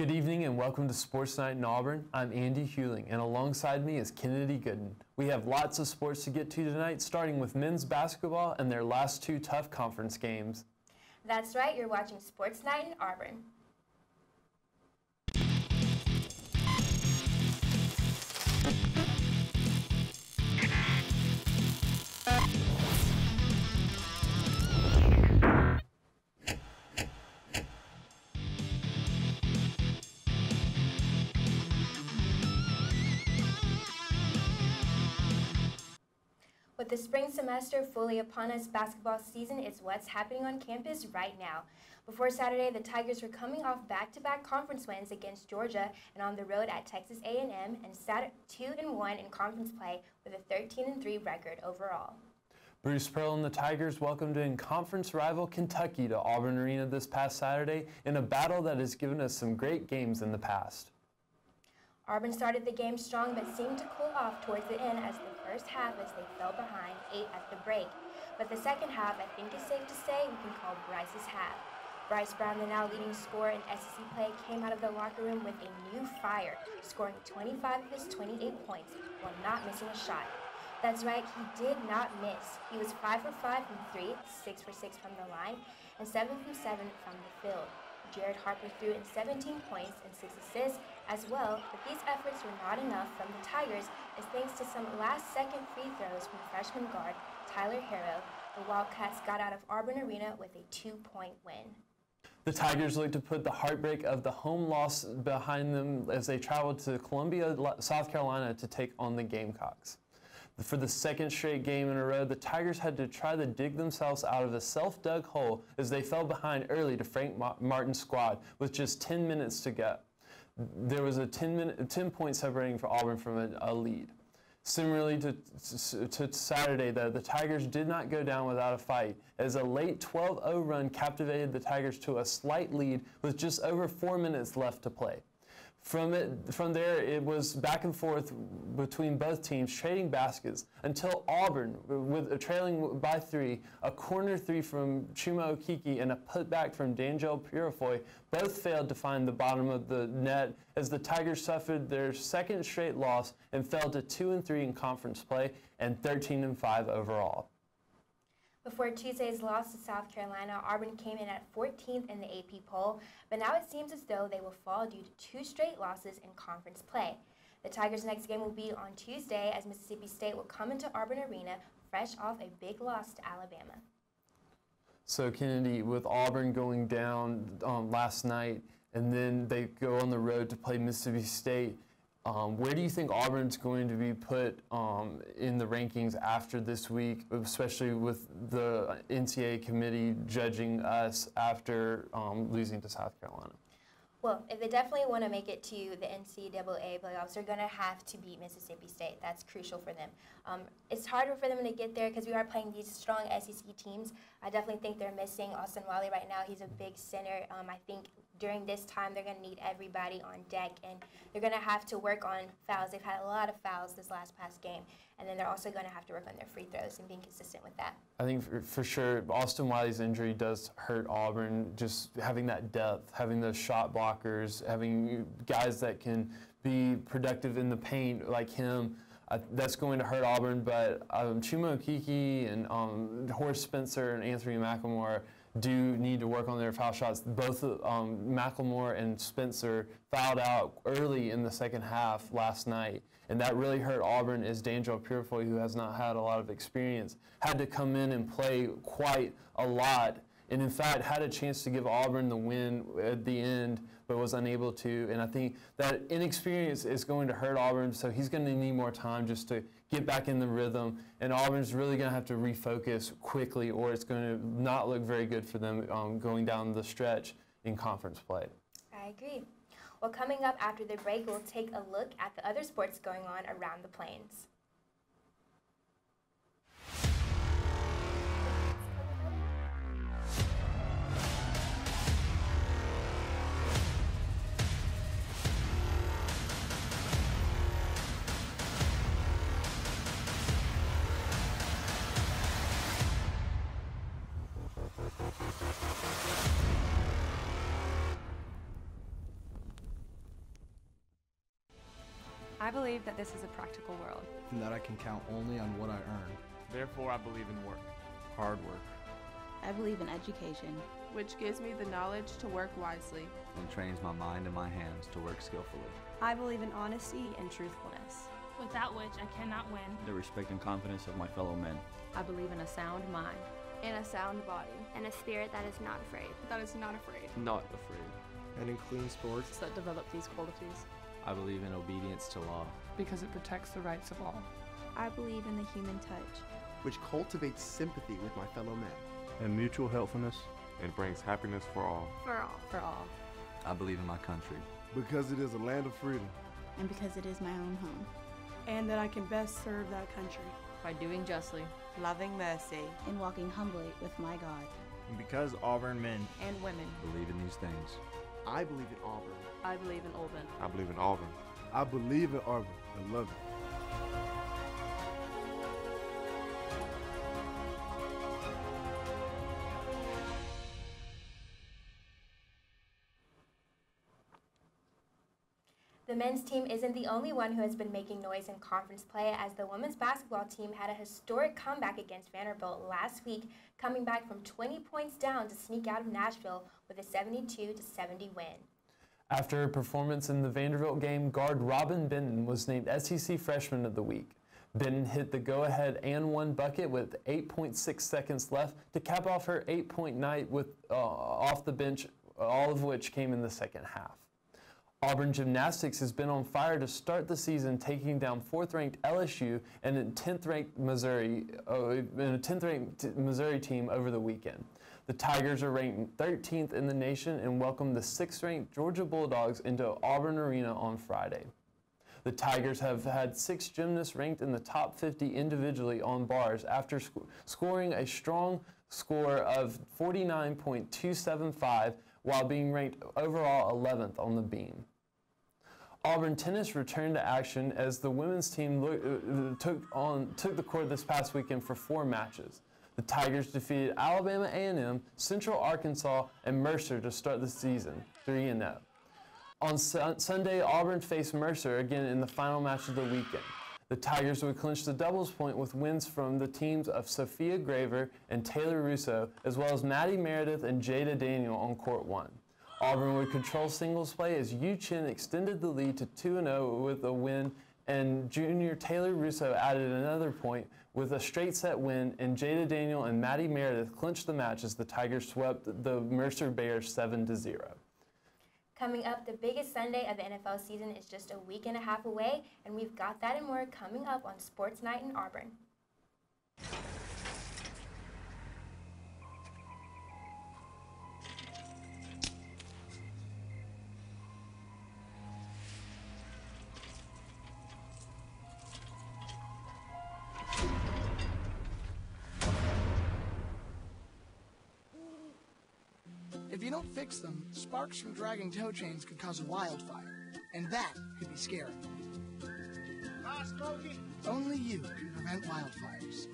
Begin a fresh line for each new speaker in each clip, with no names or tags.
Good evening and welcome to Sports Night in Auburn. I'm Andy Hewling and alongside me is Kennedy Gooden. We have lots of sports to get to tonight, starting with men's basketball and their last two tough conference games.
That's right, you're watching Sports Night in Auburn. With the spring semester fully upon us, basketball season is what's happening on campus right now. Before Saturday, the Tigers were coming off back-to-back conference wins against Georgia and on the road at Texas A&M and sat 2-1 in conference play with a 13-3 record overall.
Bruce Pearl and the Tigers welcomed in conference rival Kentucky to Auburn Arena this past Saturday in a battle that has given us some great games in the past.
Auburn started the game strong but seemed to cool off towards the end as the first half as they fell behind 8 at the break. But the second half, I think it's safe to say, we can call Bryce's half. Bryce Brown, the now leading scorer in SEC play, came out of the locker room with a new fire, scoring 25 of his 28 points while not missing a shot. That's right, he did not miss. He was 5 for 5 from 3, 6 for 6 from the line, and 7 from 7 from the field. Jared Harper threw in 17 points and 6 assists as well, but these efforts were not enough from the Tigers as thanks to some last-second free throws from freshman guard Tyler Harrow, the Wildcats got out of Auburn Arena with a 2-point win.
The Tigers look to put the heartbreak of the home loss behind them as they traveled to Columbia, South Carolina to take on the Gamecocks. For the second straight game in a row, the Tigers had to try to dig themselves out of a self-dug hole as they fell behind early to Frank Martin's squad with just 10 minutes to go. There was a 10-point separating for Auburn from a lead. Similarly to Saturday, though, the Tigers did not go down without a fight as a late 12-0 run captivated the Tigers to a slight lead with just over 4 minutes left to play. From there, it was back and forth between both teams, trading baskets until Auburn, with trailing by 3, a corner 3 from Chuma Okeke and a putback from D'Angelo Purifoy both failed to find the bottom of the net as the Tigers suffered their second straight loss and fell to 2-3 in conference play and 13-5 overall.
Before Tuesday's loss to South Carolina, Auburn came in at 14th in the AP poll, but now it seems as though they will fall due to 2 straight losses in conference play. The Tigers' next game will be on Tuesday as Mississippi State will come into Auburn Arena fresh off a big loss to Alabama.
So Kennedy, with Auburn going down last night and then they go on the road to play Mississippi State, where do you think Auburn's going to be put in the rankings after this week, especially with the NCAA committee judging us after losing to South Carolina?
Well, if they definitely want to make it to the NCAA playoffs, they're going to have to beat Mississippi State. That's crucial for them. It's harder for them to get there because we are playing these strong SEC teams. I definitely think they're missing Austin Wiley right now. He's a big center. I think during this time they're going to need everybody on deck, and they're going to have to work on fouls. They've had a lot of fouls this past game, and then they're also going to have to work on their free throws and being consistent with that. I
think for sure Austin Wiley's injury does hurt Auburn, just having that depth, having those shot blockers, having guys that can be productive in the paint like him. That's going to hurt Auburn, but Chuma Okeke and Horace Spencer and Anthony McLemore do need to work on their foul shots. Both McLemore and Spencer fouled out early in the second half last night, and that really hurt Auburn as D'Angelo Purifoy, who has not had a lot of experience, had to come in and play quite a lot, and in fact had a chance to give Auburn the win at the end, but was unable to. And I think that inexperience is going to hurt Auburn, so he's going to need more time just to get back in the rhythm, and Auburn's really going to have to refocus quickly or it's going to not look very good for them going down the stretch in conference play.
I agree. Well, coming up after the break, we'll take a look at the other sports going on around the Plains.
I believe that this is a practical world.
And that I can count only on what I earn.
Therefore, I believe in work.
Hard work.
I believe in education,
which gives me the knowledge to work wisely
and trains my mind and my hands to work skillfully.
I believe in honesty and truthfulness,
without which I cannot win.
The respect and confidence of my fellow men.
I believe in a sound mind
and a sound body
and a spirit that is not afraid.
Not afraid.
And in clean sports
that develop these qualities.
I believe in obedience to law
because it protects the rights of all.
I believe in the human touch,
which cultivates sympathy with my fellow men.
And mutual helpfulness.
And brings happiness for all.
For all.
I believe in my country.
Because it is a land of freedom.
And because it is my own home.
And that I can best serve that country.
By doing justly,
loving mercy,
and walking humbly with my God.
And because Auburn men
and women
believe in these things.
I believe in Auburn.
I believe in Auburn.
I believe in Auburn.
I believe in Auburn and love it.
The men's team isn't the only one who has been making noise in conference play, as the women's basketball team had a historic comeback against Vanderbilt last week, coming back from 20 points down to sneak out of Nashville with a 72-70 win.
After a performance in the Vanderbilt game, guard Robin Benton was named SEC Freshman of the Week. Benton hit the go-ahead and one bucket with 8.6 seconds left to cap off her 8-point night with off the bench, all of which came in the second half. Auburn Gymnastics has been on fire to start the season, taking down 4th-ranked LSU and a 10th-ranked Missouri team over the weekend. The Tigers are ranked 13th in the nation and welcomed the 6th-ranked Georgia Bulldogs into Auburn Arena on Friday. The Tigers have had 6 gymnasts ranked in the top 50 individually on bars after scoring a strong score of 49.275 while being ranked overall 11th on the beam. Auburn tennis returned to action as the women's team took the court this past weekend for 4 matches. The Tigers defeated Alabama A&M, Central Arkansas, and Mercer to start the season, 3-0. On Sunday, Auburn faced Mercer again in the final match of the weekend. The Tigers would clinch the doubles point with wins from the teams of Sophia Graver and Taylor Russo, as well as Maddie Meredith and Jada Daniel on court 1. Auburn would control singles play as Yu Chin extended the lead to 2-0 with a win, and junior Taylor Russo added another point with a straight set win, and Jada Daniel and Maddie Meredith clinched the match as the Tigers swept the Mercer Bears 7-0.
Coming up, the biggest Sunday of the NFL season is just a week and a half away, and we've got that and more coming up on Sports Night in Auburn.
If you don't fix them, sparks from dragging tow chains could cause a wildfire, and that could be scary. Smokey. Only you can prevent wildfires.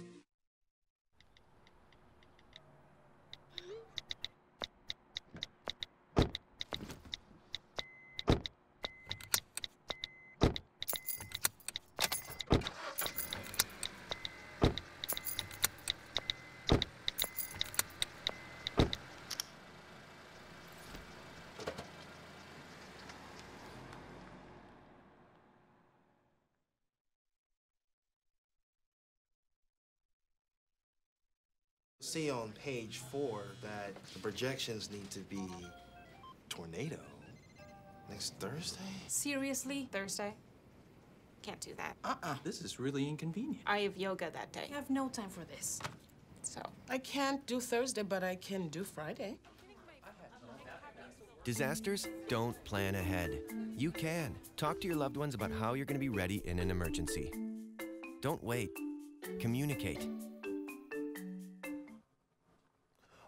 See on page 4 that the projections need to be tornado next Thursday.
Seriously? Thursday? Can't do that.
This is really inconvenient.
I have yoga that day.
I have no time for this.
So.
I can't do Thursday, but I can do Friday.
Disasters don't plan ahead. You can. Talk to your loved ones about how you're going to be ready in an emergency. Don't wait. Communicate.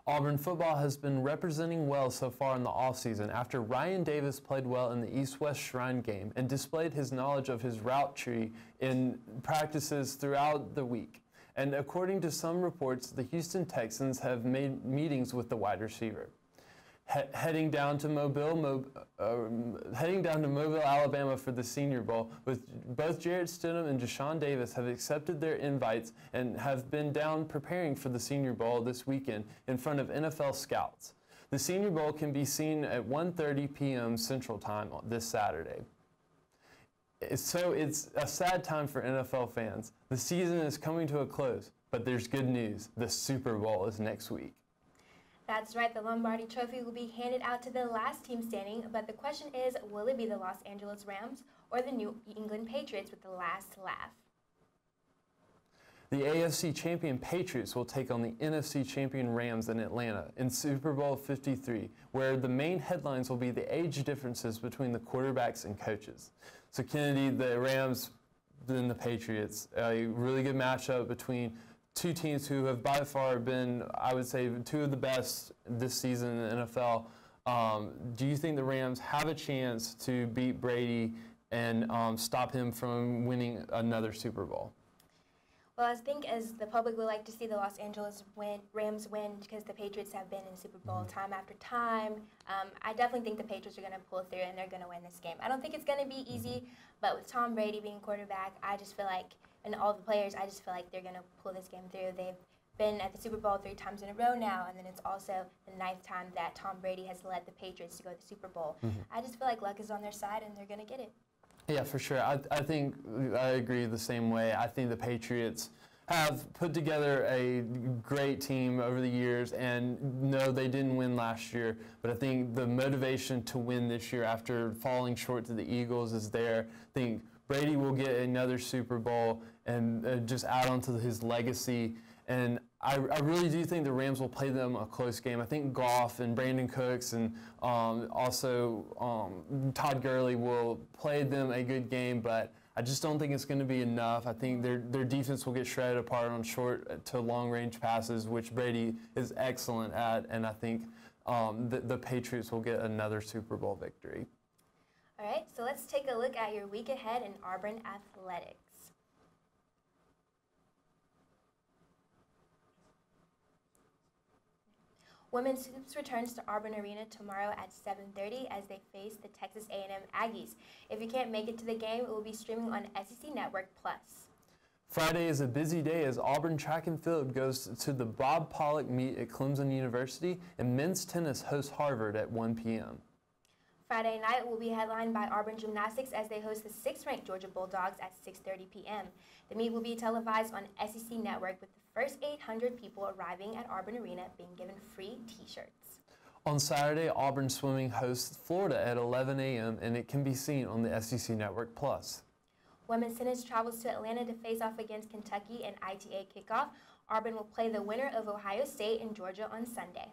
Auburn football has been representing well so far in the offseason after Ryan Davis played well in the East-West Shrine game and displayed his knowledge of his route tree in practices throughout the week. And according to some reports, the Houston Texans have made meetings with the wide receiver. heading down to Mobile, Alabama for the Senior Bowl. With both Jarrett Stidham and Jashawn Davis have accepted their invites and have been down preparing for the Senior Bowl this weekend in front of NFL scouts. The Senior Bowl can be seen at 1:30 p.m. Central Time this Saturday. So it's a sad time for NFL fans. The season is coming to a close, but there's good news. The Super Bowl is next week.
That's right, the Lombardi Trophy will be handed out to the last team standing, but the question is, will it be the Los Angeles Rams or the New England Patriots with the last laugh?
The AFC champion Patriots will take on the NFC champion Rams in Atlanta in Super Bowl 53, where the main headlines will be the age differences between the quarterbacks and coaches. So Kennedy, the Rams and the Patriots, a really good matchup between two teams who have by far been, I would say, two of the best this season in the NFL. Do you think the Rams have a chance to beat Brady and stop him from winning another Super Bowl?
Well, I think as the public would like to see the Los Angeles Rams win because the Patriots have been in Super Bowl time after time. I definitely think the Patriots are going to pull through and they're going to win this game. I don't think it's going to be easy, but with Tom Brady being quarterback, I just feel like, and all the players, I just feel like they're going to pull this game through. They've been at the Super Bowl 3 times in a row now, and then it's also the 9th time that Tom Brady has led the Patriots to go to the Super Bowl. I just feel like luck is on their side and they're going to get it.
Yeah, for sure. I think I agree the same way. I think the Patriots have put together a great team over the years, and no, they didn't win last year, but I think the motivation to win this year after falling short to the Eagles is there. I think Brady will get another Super Bowl and just add on to his legacy. And I really do think the Rams will play them a close game. I think Goff and Brandon Cooks and also Todd Gurley will play them a good game, but I just don't think it's going to be enough. I think their defense will get shredded apart on short to long-range passes, which Brady is excellent at, and I think the Patriots will get another Super Bowl victory.
All right, so let's take a look at your week ahead in Auburn athletics. Women's hoops returns to Auburn Arena tomorrow at 7:30 as they face the Texas A&M Aggies. If you can't make it to the game, it will be streaming on SEC Network Plus.
Friday is a busy day as Auburn track and field goes to the Bob Pollock meet at Clemson University, and men's tennis hosts Harvard at 1 p.m.
Friday night will be headlined by Auburn Gymnastics as they host the 6th-ranked Georgia Bulldogs at 6:30 p.m. The meet will be televised on SEC Network with the first 800 people arriving at Auburn Arena being given free T-shirts.
On Saturday, Auburn Swimming hosts Florida at 11 a.m. and it can be seen on the SEC Network Plus.
Women's tennis travels to Atlanta to face off against Kentucky in ITA kickoff. Auburn will play the winner of Ohio State and Georgia on Sunday.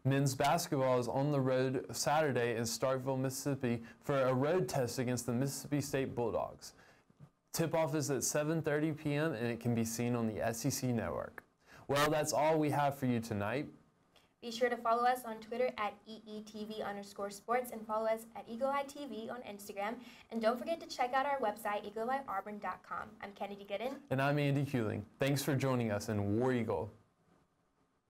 Men's basketball is on the road Saturday in Starkville, Mississippi for a road test against the Mississippi State Bulldogs. Tip-off is at 7:30 p.m. and it can be seen on the SEC Network. Well, that's all we have for you tonight.
Be sure to follow us on Twitter at EETV_sports and follow us at Eagle Eye TV on Instagram. And don't forget to check out our website, eagleeyeauburn.com. I'm Kennedy Gooden.
And I'm Andy Hewling. Thanks for joining us in War Eagle.